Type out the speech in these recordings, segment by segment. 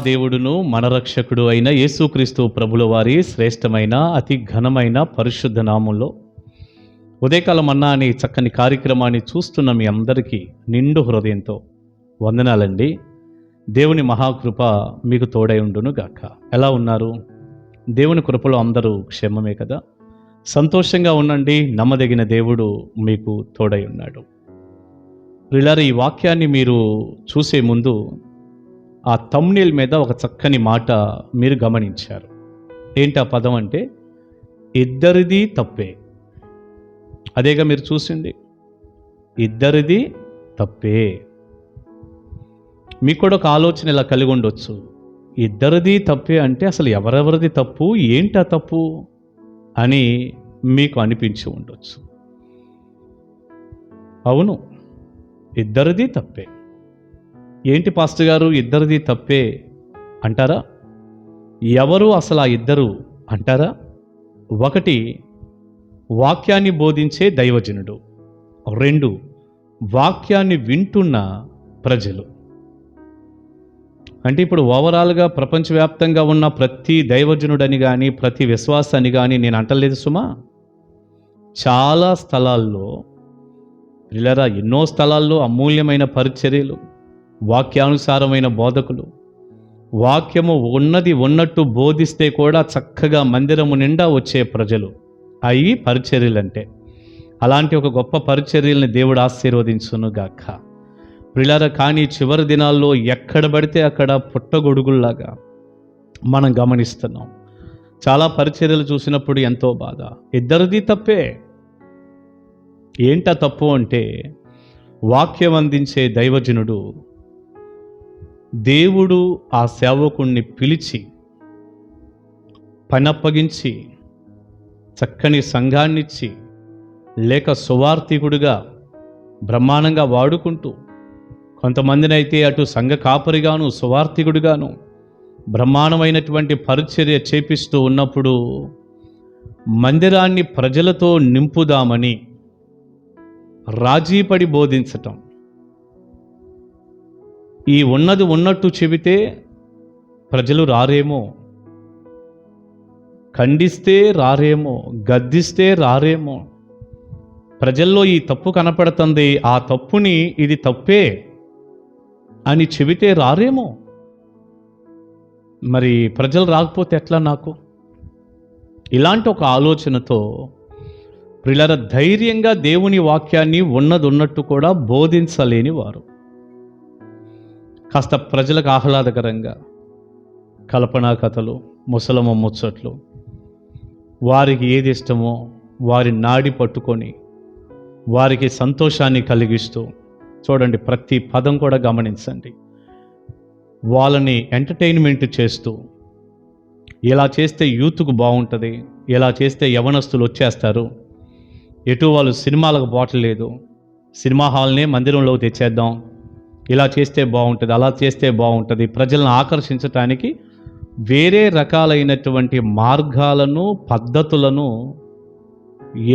దేవుడును మన రక్షకుడు అయిన యేసుక్రీస్తు ప్రభుల వారి శ్రేష్టమైన అతి ఘనమైన పరిశుద్ధ నామంలో ఉదయకాలం మన్నా అనే చక్కని కార్యక్రమాన్ని చూస్తున్న మీ అందరికీ నిండు హృదయంతో వందనాలండి. దేవుని మహాకృప మీకు తోడై ఉండును గాక. ఎలా ఉన్నారు? దేవుని కృపలో అందరూ క్షేమమే కదా? సంతోషంగా ఉండండి. నమ్మదగిన దేవుడు మీకు తోడై ఉన్నాడు. ప్రియులారా, ఈ వాక్యాన్ని మీరు చూసే ముందు ఆ థంబ్నెయిల్ మీద ఒక చక్కని మాట మీరు గమనించారు. ఏంటి ఆ పదం అంటే, ఇద్దరిది తప్పే. అదేగా మీరు చూసింది, ఇద్దరిది తప్పే. మీకు కూడా ఒక ఆలోచన ఇలా కలిగి ఉండొచ్చు, ఇద్దరిది తప్పే అంటే అసలు ఎవరెవరిది తప్పు, ఏంటి ఆ తప్పు అని మీకు అనిపించి ఉండొచ్చు. అవును, ఇద్దరిది తప్పే. ఏంటి పాస్టర్ గారు ఇద్దరిది తప్పే అంటారా? ఎవరు అసలు ఆ ఇద్దరు అంటారా? ఒకటి, వాక్యాన్ని బోధించే దైవజనుడు. రెండు, వాక్యాన్ని వింటున్న ప్రజలు. అంటే ఇప్పుడు ఓవరాల్గా ప్రపంచవ్యాప్తంగా ఉన్న ప్రతి దైవజనుడని కానీ ప్రతి విశ్వాసాన్ని కానీ నేను అంటలేదు సుమా. చాలా స్థలాల్లో పిల్లరా, ఎన్నో స్థలాల్లో అమూల్యమైన పరిచర్యలు, వాక్యానుసారమైన బోధకులు, వాక్యము ఉన్నది ఉన్నట్టు బోధిస్తే కూడా చక్కగా మందిరము నిండా వచ్చే ప్రజలు, అవి పరిచర్యలంటే. అలాంటి ఒక గొప్ప పరిచర్యల్ని దేవుడు ఆశీర్వదించునుగాక. పిల్లరా, కానీ చివరి దినాల్లో ఎక్కడ పడితే అక్కడ పుట్టగొడుగుల్లాగా మనం గమనిస్తున్నాం. చాలా పరిచర్యలు చూసినప్పుడు ఎంతో బాధ. ఇద్దరిది తప్పే. ఏంటా తప్పు అంటే, వాక్యం అందించే దైవజనుడు దేవుడు ఆ సేవకుణ్ణి పిలిచి పనప్పగించి చక్కని సంఘాన్నిచ్చి లేక సువార్థికుడిగా బ్రహ్మాండంగా వాడుకుంటూ, కొంతమందినైతే అటు సంఘ కాపరిగాను సువార్థికుడిగాను బ్రహ్మాండమైనటువంటి పరిచర్య చేపిస్తూ ఉన్నప్పుడు మందిరాన్ని ప్రజలతో నింపుదామని రాజీపడి బోధించటం. ఈ ఉన్నది ఉన్నట్టు చెబితే ప్రజలు రారేమో, ఖండిస్తే రారేమో, గద్దిస్తే రారేమో, ప్రజల్లో ఈ తప్పు కనపడుతుంది, ఆ తప్పుని ఇది తప్పే అని చెబితే రారేమో. మరి ప్రజలు రాకపోతే ఎట్లా నాకు? ఇలాంటి ఒక ఆలోచనతో ప్రియులారా, ధైర్యంగా దేవుని వాక్యాన్ని ఉన్నది ఉన్నట్టు కూడా బోధించలేని వారు, కాస్త ప్రజలకు ఆహ్లాదకరంగా కల్పనా కథలు, ముసలమ్మ ముచ్చట్లు, వారికి ఏది ఇష్టమో వారి నాడి పట్టుకొని వారికి సంతోషాన్ని కలిగిస్తూ, చూడండి ప్రతి పదం కూడా గమనించండి, వాళ్ళని ఎంటర్టైన్మెంట్ చేస్తూ, ఇలా చేస్తే యూత్కు బాగుంటుంది, ఇలా చేస్తే యవనస్తులు వచ్చేస్తారు, ఎటు వాళ్ళు సినిమాలకు పోవట్లేదు, సినిమా హాల్నే మందిరంలోకి తెచ్చేద్దాం, ఇలా చేస్తే బాగుంటుంది, అలా చేస్తే బాగుంటుంది, ప్రజలను ఆకర్షించటానికి వేరే రకాలైనటువంటి మార్గాలను పద్ధతులను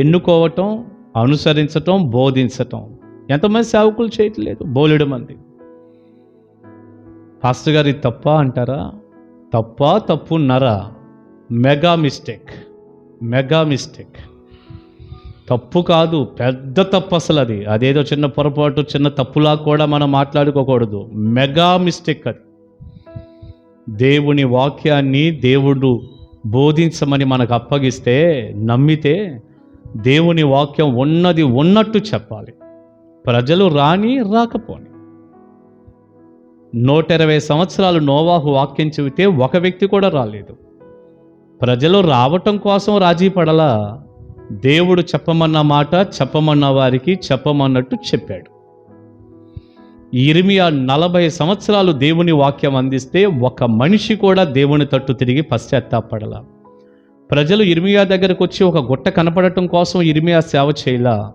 ఎన్నుకోవటం, అనుసరించటం, బోధించటం. ఎంతమంది సేవకులు చేయట్లేదు? బోలెడు మంది. పాస్టర్ గారు ఇది తప్ప అంటారా? తప్పున్నరా? Mega mistake. తప్పు కాదు, పెద్ద తప్పు అసలు అది. అదేదో చిన్న పొరపాటు, చిన్న తప్పులా కూడా మనం మాట్లాడుకోకూడదు. మెగా మిస్టేక్ అది. దేవుని వాక్యాన్ని దేవుడు బోధించమని మనకు అప్పగిస్తే, నమ్మితే దేవుని వాక్యం ఉన్నది ఉన్నట్టు చెప్పాలి. ప్రజలు రాకపోని. 120 సంవత్సరాలు నోవాహు వాక్యం చెబితే ఒక వ్యక్తి కూడా రాలేదు. ప్రజలు రావటం కోసం రాజీ పడలా. దేవుడు చెప్పమన్న మాట చెప్పమన్న వారికి చెప్పమన్నట్టు చెప్పాడు. యిర్మీయా 40 సంవత్సరాలు దేవుని వాక్యం అందిస్తే ఒక మనిషి కూడా దేవుని తట్టు తిరిగి పశ్చాత్తాపడలా. ప్రజలు యిర్మీయా దగ్గరకు వచ్చి ఒక గుట్ట కనపడటం కోసం యిర్మీయా సేవ చేయలా.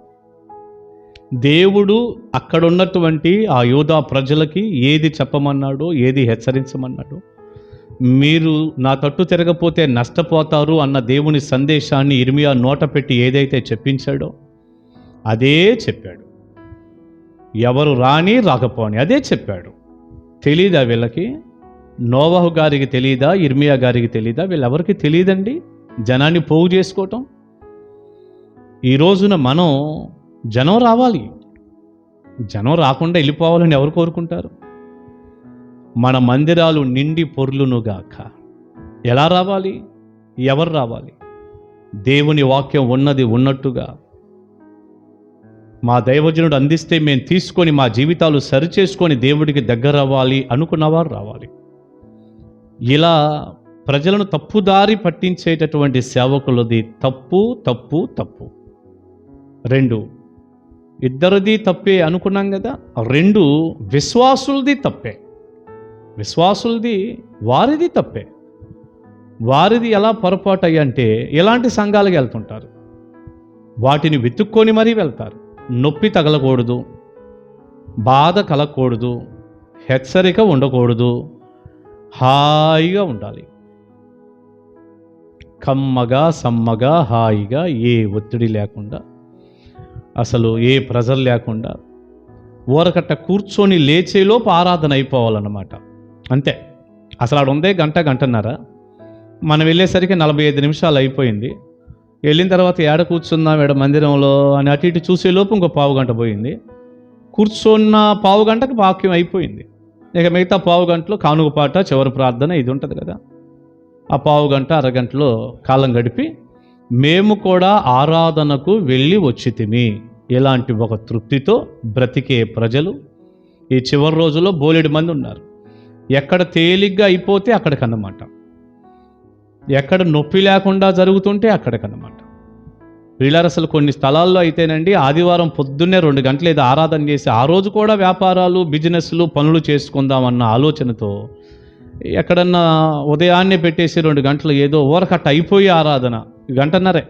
దేవుడు అక్కడున్నటువంటి ఆ యూదా ప్రజలకి ఏది చెప్పమన్నాడో, ఏది హెచ్చరించమన్నాడో, మీరు నా తట్టు తిరగపోతే నష్టపోతారు అన్న దేవుని సందేశాన్ని యిర్మీయా నోట పెట్టి ఏదైతే చెప్పించాడో అదే చెప్పాడు. ఎవరు రాకపోని అదే చెప్పాడు. తెలీదా వీళ్ళకి? నోవహు గారికి తెలియదా? ఇర్మియా గారికి తెలియదా? వీళ్ళెవరికి తెలియదండి జనాన్ని పోగు చేసుకోవటం. ఈ రోజున మనం జనం రావాలి, జనం రాకుండా వెళ్ళిపోవాలని ఎవరు కోరుకుంటారు? మన మందిరాలు నిండి పొర్లునుగాక. ఎలా రావాలి? ఎవరు రావాలి? దేవుని వాక్యం ఉన్నది ఉన్నట్టుగా మా దైవజనుడు అందిస్తే మేము తీసుకొని మా జీవితాలు సరిచేసుకొని దేవుడికి దగ్గర అవ్వాలి అనుకున్నవారు రావాలి. ఇలా ప్రజలను తప్పుదారి పట్టించేటటువంటి సేవకులది తప్పు తప్పు తప్పు. 2 ఇద్దరిది తప్పే అనుకున్నాం కదా. 2 విశ్వాసులది తప్పే. విశ్వాసులది వారిది తప్పే. వారిది ఎలా పొరపాటు అయ్యంటే ఇలాంటి సంఘాలకు వెళ్తుంటారు, వాటిని వెతుక్కొని మరీ వెళ్తారు. నొప్పి తగలకూడదు, బాధ కలగకూడదు, హెచ్చరిక ఉండకూడదు, హాయిగా ఉండాలి. కమ్మగా సమ్మగా హాయిగా, ఏ ఒత్తిడి లేకుండా, అసలు ఏ ప్రెజర్ లేకుండా ఊరకట్ట కూర్చొని లేచేలోపు ఆరాధన అయిపోవాలన్నమాట. అంతే. అసలు ఆడ ఉందే గంటన్నర, మనం వెళ్ళేసరికి 45 నిమిషాలు అయిపోయింది. వెళ్ళిన తర్వాత ఏడ కూర్చున్నాం ఏడ మందిరంలో అని అటు ఇటు చూసేలోపు ఇంకో పావుగంట పోయింది. కూర్చున్న పావుగంటకు వాక్యం అయిపోయింది. ఇక మిగతా పావుగంటలో కానుక పాట, చివరి ప్రార్థన ఇది ఉంటుంది కదా. ఆ పావుగంట అరగంటలో కాలం గడిపి మేము కూడా ఆరాధనకు వెళ్ళి వచ్చితిమి, ఇలాంటి ఒక తృప్తితో బ్రతికే ప్రజలు ఈ చివరి రోజుల్లో బోలెడు మంది ఉన్నారు. ఎక్కడ తేలిగ్గా అయిపోతే అక్కడికన్నమాట, ఎక్కడ నొప్పి లేకుండా జరుగుతుంటే అక్కడికన్నమాట. వీళ్ళారు అసలు కొన్ని స్థలాల్లో అయితేనండి ఆదివారం పొద్దున్నే 2 గంటలు ఏదో ఆరాధన చేసి ఆ రోజు కూడా వ్యాపారాలు బిజినెస్లు పనులు చేసుకుందామన్న ఆలోచనతో ఎక్కడన్నా ఉదయాన్నే పెట్టేసి 2 గంటలు ఏదో ఊరకట్ట అయిపోయి ఆరాధన గంటన్నరే,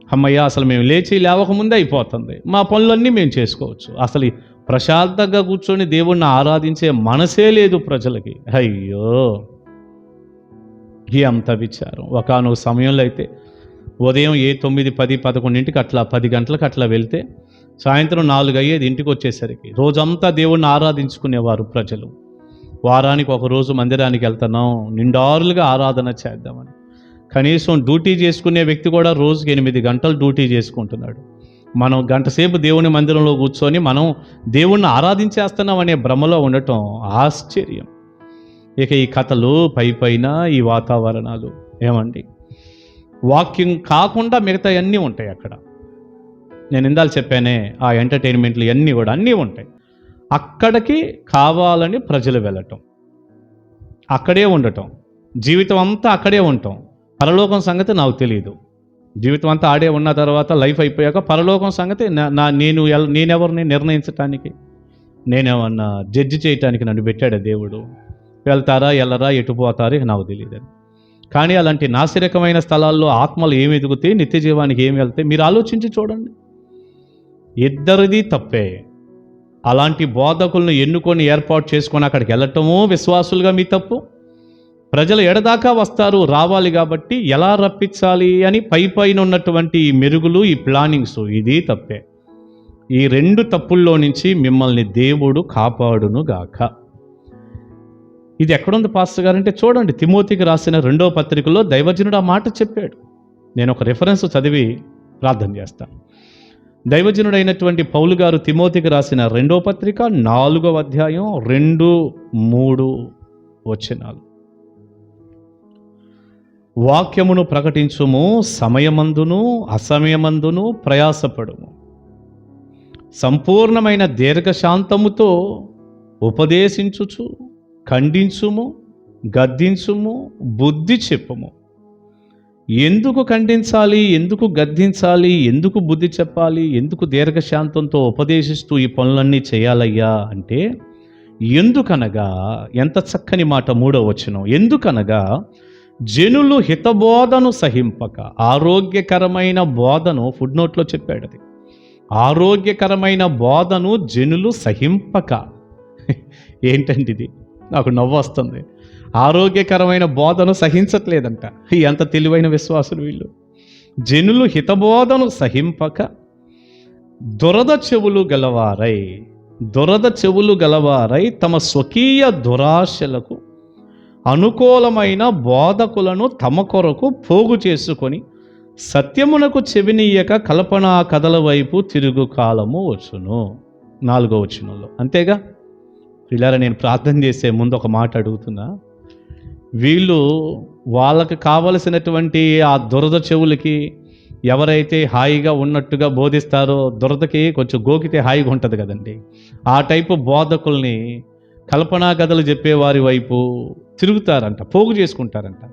అమ్మయ్య అసలు మేము లేవకముందే అయిపోతుంది, మా పనులన్నీ మేము చేసుకోవచ్చు. అసలు ప్రశాంతంగా కూర్చొని దేవుణ్ణి ఆరాధించే మనసే లేదు ప్రజలకి. అయ్యో అంత విచారం. ఒకానొక సమయంలో అయితే ఉదయం 9, 10, 11 అట్లా 10 గంటలకు అట్లా వెళ్తే సాయంత్రం 4 అయ్యేది ఇంటికి వచ్చేసరికి. రోజంతా దేవుణ్ణి ఆరాధించుకునేవారు ప్రజలు. వారానికి ఒక రోజు మందిరానికి వెళ్తున్నాం నిండారులుగా ఆరాధన చేద్దామని. కనీసం డ్యూటీ చేసుకునే వ్యక్తి కూడా రోజుకి 8 గంటలు డ్యూటీ చేసుకుంటున్నాడు. మనం గంట సేపు దేవుని మందిరంలో కూర్చొని మనం దేవుణ్ణి ఆరాధించేస్తున్నాం అనే భ్రమలో ఉండటం ఆశ్చర్యం. ఇక ఈ కథలు పైన ఈ వాతావరణాలు ఏమండి, వాక్యం కాకుండా మిగతా అన్నీ ఉంటాయి అక్కడ. నేను ఇందాక చెప్పానే ఆ ఎంటర్టైన్మెంట్లు ఇవన్నీ కూడా అన్నీ ఉంటాయి. అక్కడికి కావాలని ప్రజలు వెళ్ళటం, అక్కడే ఉండటం, జీవితం అంతా అక్కడే ఉండటం. పరలోకం సంగతి నాకు తెలియదు. జీవితం అంతా ఆడే ఉన్న తర్వాత లైఫ్ అయిపోయాక పరలోకం సంగతి నేనెవరిని నిర్ణయించటానికి, నేనేమన్నా జడ్జి చేయటానికి నన్ను పెట్టాడా దేవుడు? వెళ్తారా వెళ్ళరా ఎటు పోతారు నాకు తెలియదు. కానీ అలాంటి నాసిరకమైన స్థలాల్లో ఆత్మలు ఏమి ఎదుగుతాయి, నిత్య జీవానికి ఏమి వెళ్తాయి మీరు ఆలోచించి చూడండి. ఇద్దరిది తప్పే. అలాంటి బోధకులను ఎన్నుకొని ఏర్పాటు చేసుకొని అక్కడికి వెళ్ళటమో విశ్వాసులుగా మీ తప్పు. ప్రజలు ఎడదాకా వస్తారు, రావాలి కాబట్టి ఎలా రప్పించాలి అని పైన ఉన్నటువంటి ఈ మెరుగులు, ఈ ప్లానింగ్స్, ఇది తప్పే. ఈ 2 తప్పుల్లో నుంచి మిమ్మల్ని దేవుడు కాపాడును గాక. ఇది ఎక్కడుంది పాస్టర్ గారు అంటే చూడండి, తిమోతికి రాసిన 2వ పత్రికలో దైవజనుడు ఆ మాట చెప్పాడు. నేను ఒక రిఫరెన్స్ చదివి ప్రార్థన చేస్తాను. దైవజనుడైనటువంటి పౌలు గారు తిమోతికి రాసిన 2వ పత్రిక 4వ అధ్యాయం 2, 3 వచనాలు. వాక్యమును ప్రకటించుము, సమయమందును అసమయమందును ప్రయాసపడుము, సంపూర్ణమైన దీర్ఘశాంతముతో ఉపదేశించుచు ఖండించుము, గద్దించుము, బుద్ధి చెప్పుము. ఎందుకు ఖండించాలి, ఎందుకు గద్దించాలి, ఎందుకు బుద్ధి చెప్పాలి, ఎందుకు దీర్ఘశాంతంతో ఉపదేశిస్తూ ఈ పనులన్నీ చేయాలయ్యా అంటే, ఎందుకనగా, ఎంత చక్కని మాట 3వ వచనం, ఎందుకనగా జనులు హితబోధను సహింపక, ఆరోగ్యకరమైన బోధను ఫుడ్ నోట్లో చెప్పాడు. అది ఆరోగ్యకరమైన బోధను జనులు సహింపక. ఏంటండి ఇది? నాకు నవ్వు వస్తుంది. ఆరోగ్యకరమైన బోధను సహించట్లేదంట. ఎంత తెలివైన విశ్వాసులు వీళ్ళు. జనులు హితబోధను సహింపక దురద చెవులు గలవారై తమ స్వకీయ దురాశలకు అనుకూలమైన బోధకులను తమ కొరకు పోగు చేసుకొని సత్యమునకు చెవినీయక కల్పనా కథల వైపు తిరుగు కాలము వచ్చును. 4వ వచనంలో అంతేగా. ఇలా నేను ప్రార్థన చేసే ముందు ఒక మాట అడుగుతున్నా. వీళ్ళు వాళ్ళకి కావలసినటువంటి ఆ దురద చెవులకి ఎవరైతే హాయిగా ఉన్నట్టుగా బోధిస్తారో, దురదకి కొంచెం గోకితే హాయిగా ఉంటుంది కదండి, ఆ టైపు బోధకుల్ని కల్పనా కథలు చెప్పేవారి వైపు తిరుగుతారంట, పోగు చేసుకుంటారంట.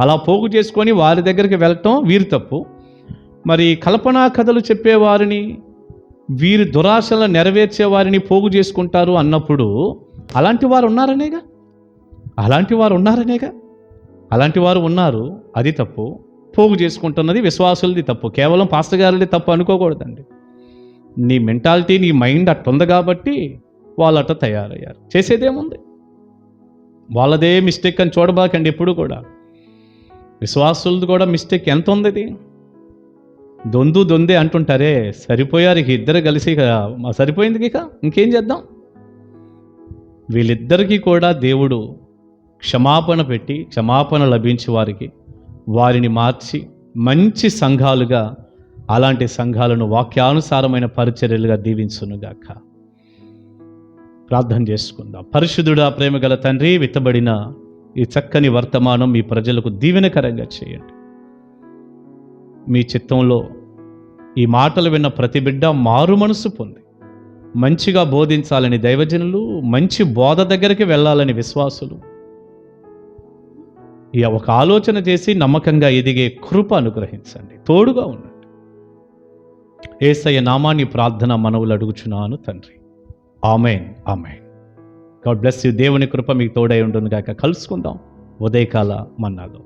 అలా పోగు చేసుకొని వారి దగ్గరికి వెళ్ళటం వీరి తప్పు. మరి కల్పనా కథలు చెప్పేవారిని, వీరి దురాశలను నెరవేర్చే వారిని పోగు చేసుకుంటారు అన్నప్పుడు అలాంటి వారు ఉన్నారనేగా, అలాంటి వారు ఉన్నారు. అది తప్పు. పోగు చేసుకుంటున్నది విశ్వాసులది తప్పు. కేవలం పాస్టర్ గారిది తప్పు అనుకోకూడదండి. నీ మెంటాలిటీ, నీ మైండ్ అట్టుంది కాబట్టి వాళ్ళు అట్ట తయారయ్యారు. చేసేదేముంది, వాళ్ళదే మిస్టేక్ అని చూడబాకండి ఎప్పుడు కూడా. విశ్వాసులది కూడా మిస్టేక్ ఎంత ఉంది. దొందే అంటుంటారే, సరిపోయారు ఇక ఇద్దరు కలిసి, సరిపోయింది ఇక ఇంకేం చేద్దాం. వీళ్ళిద్దరికీ కూడా దేవుడు క్షమాపణ పెట్టి, క్షమాపణ లభించి వారిని మార్చి మంచి సంఘాలుగా, అలాంటి సంఘాలను వాక్యానుసారమైన పరిచర్యలుగా దీవించునుగాక. ప్రార్థన చేసుకుందాం. పరిశుద్ధుడా, ప్రేమగల తండ్రి, విత్తబడిన ఈ చక్కని వర్తమానం మీ ప్రజలకు దీవెనకరంగా చేయండి. మీ చిత్తంలో ఈ మాటలు విన్న ప్రతి బిడ్డ మారు మనసు పొంది మంచిగా బోధించాలని దైవజనులు, మంచి బోధ దగ్గరికి వెళ్ళాలని విశ్వాసులు ఒక ఆలోచన చేసి నమ్మకంగా ఎదిగే కృప అనుగ్రహించండి. తోడుగా ఉండండి. యేసయ్య నామాన్ని ప్రార్థన మనవులు అడుగుచున్నాను తండ్రి. Amen, amen. God bless you. దేవుని కృప మీకు తోడై ఉండును గాక. కలుసుకుందాం ఉదయకాల మన్నాలో.